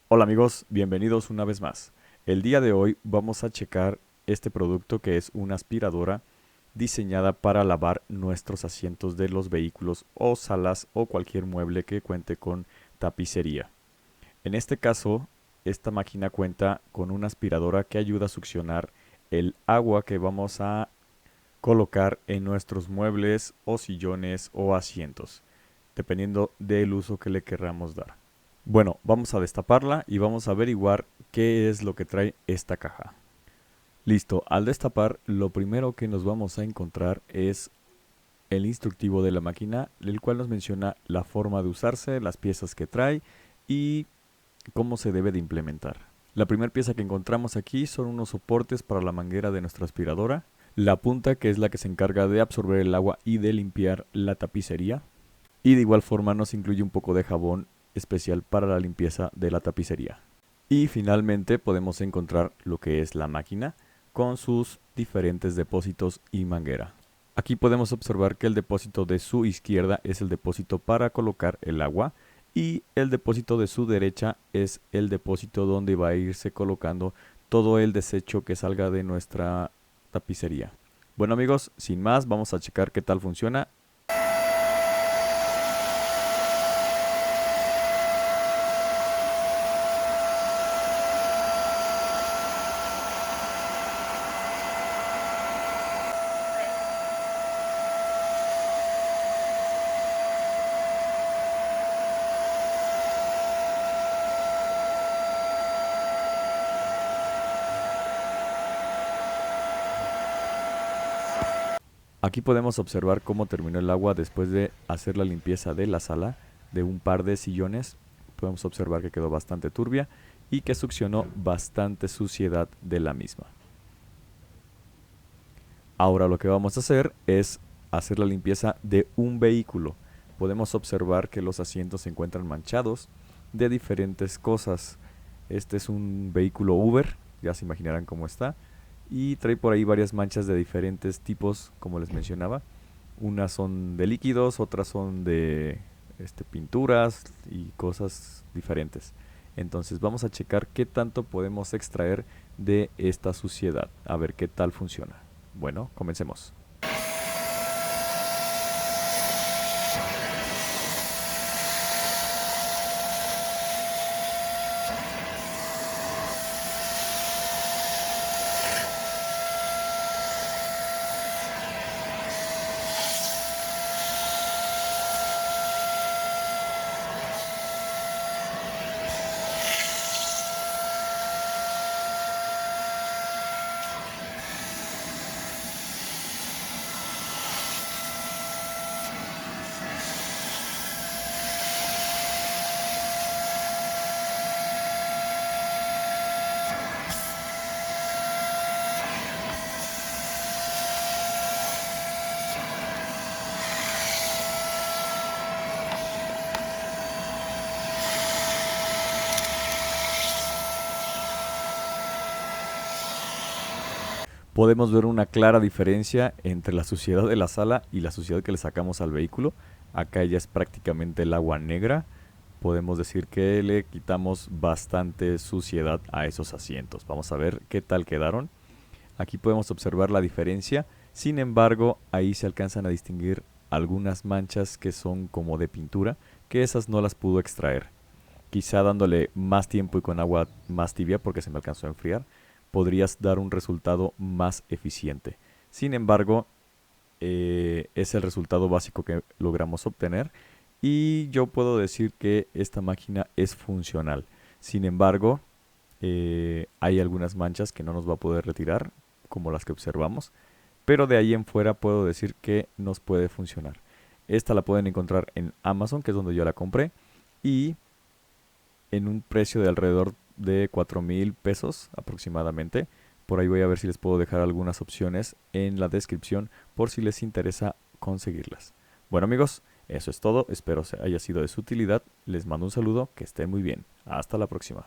Hola amigos, bienvenidos una vez más. El día de hoy vamos a checar este producto que es una aspiradora diseñada para lavar nuestros asientos de los vehículos o salas o cualquier mueble que cuente con tapicería. En este caso, esta máquina cuenta con una aspiradora que ayuda a succionar el agua que vamos a colocar en nuestros muebles o sillones o asientos, dependiendo del uso que le querramos dar. Bueno, vamos a destaparla y vamos a averiguar qué es lo que trae esta caja. Listo, al destapar, lo primero que nos vamos a encontrar es el instructivo de la máquina, el cual nos menciona la forma de usarse, las piezas que trae y cómo se debe de implementar. La primera pieza que encontramos aquí son unos soportes para la manguera de nuestra aspiradora, la punta que es la que se encarga de absorber el agua y de limpiar la tapicería, y de igual forma nos incluye un poco de jabón especial para la limpieza de la tapicería. Y finalmente podemos encontrar lo que es la máquina con sus diferentes depósitos y manguera. Aquí podemos observar que el depósito de su izquierda es el depósito para colocar el agua y el depósito de su derecha es el depósito donde va a irse colocando todo el desecho que salga de nuestra tapicería. Bueno amigos, sin más, vamos a checar qué tal funciona. Aquí podemos observar cómo terminó el agua después de hacer la limpieza de la sala de un par de sillones. Podemos observar que quedó bastante turbia y que succionó bastante suciedad de la misma. Ahora lo que vamos a hacer es hacer la limpieza de un vehículo. Podemos observar que los asientos se encuentran manchados de diferentes cosas. Este es un vehículo Uber, ya se imaginarán cómo está. Y trae por ahí varias manchas de diferentes tipos, como les mencionaba. Unas son de líquidos, otras son de pinturas y cosas diferentes. Entonces vamos a checar qué tanto podemos extraer de esta suciedad, a ver qué tal funciona. Bueno, comencemos. Podemos ver una clara diferencia entre la suciedad de la sala y la suciedad que le sacamos al vehículo. Acá ya es prácticamente el agua negra. Podemos decir que le quitamos bastante suciedad a esos asientos. Vamos a ver qué tal quedaron. Aquí podemos observar la diferencia. Sin embargo, ahí se alcanzan a distinguir algunas manchas que son como de pintura, que esas no las pudo extraer. Quizá dándole más tiempo y con agua más tibia, porque se me alcanzó a enfriar, podrías dar un resultado más eficiente. Sin embargo, es el resultado básico que logramos obtener y yo puedo decir que esta máquina es funcional. Sin embargo, hay algunas manchas que no nos va a poder retirar, como las que observamos, pero de ahí en fuera puedo decir que nos puede funcionar. Esta la pueden encontrar en Amazon, que es donde yo la compré, y en un precio de alrededor de 4,000 pesos aproximadamente. Por ahí voy a ver si les puedo dejar algunas opciones en la descripción por si les interesa conseguirlas. Bueno amigos, eso es todo. Espero haya sido de su utilidad. Les mando un saludo. Que estén muy bien. Hasta la próxima.